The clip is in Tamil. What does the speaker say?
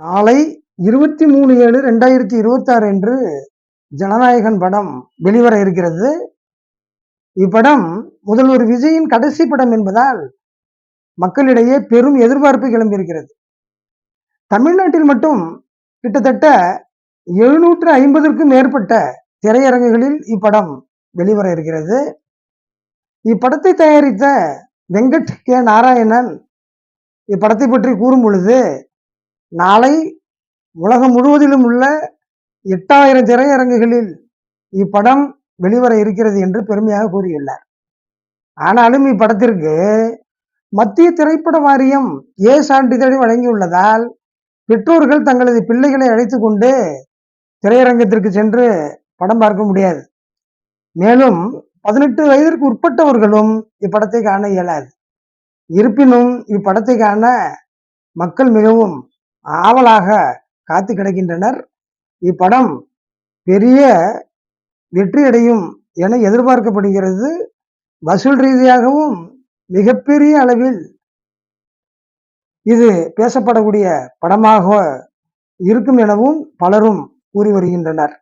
நாளை 23/7/2026 அன்று ஜனநாயகன் படம் வெளிவர இருக்கிறது. இப்படம் முதல்வர் விஜயின் கடைசி படம் என்பதால் மக்களிடையே பெரும் எதிர்பார்ப்பு கிளம்பியிருக்கிறது. தமிழ்நாட்டில் மட்டும் கிட்டத்தட்ட 750க்கும் மேற்பட்ட திரையரங்குகளில் இப்படம் வெளிவர இருக்கிறது. இப்படத்தை தயாரித்த வெங்கட் கே நாராயணன் இப்படத்தை பற்றி கூறும் பொழுது, நாளை உலகம் முழுவதிலும் உள்ள 8000 திரையரங்குகளில் இப்படம் வெளிவர இருக்கிறது என்று பெருமையாக கூறியுள்ளார். ஆனாலும் இப்படத்திற்கு மத்திய திரைப்பட வாரியம் ஏ சான்றிதழை வழங்கியுள்ளதால் பெற்றோர்கள் தங்களது பிள்ளைகளை அழைத்து கொண்டு திரையரங்கத்திற்கு சென்று படம் பார்க்க முடியாது. மேலும் 18 வயதிற்கு உட்பட்டவர்களும் இப்படத்தை காண இயலாது. இருப்பினும் இப்படத்தை காண மக்கள் மிகவும் ஆவலாக காத்து கிடக்கின்றனர். இப்படம் பெரிய வெற்றியடையும் என எதிர்பார்க்கப்படுகிறது. வசூல் ரீதியாகவும் மிகப்பெரிய அளவில் இது பேசப்படக்கூடிய படமாக இருக்கும் எனவும் பலரும் கூறி வருகின்றனர்.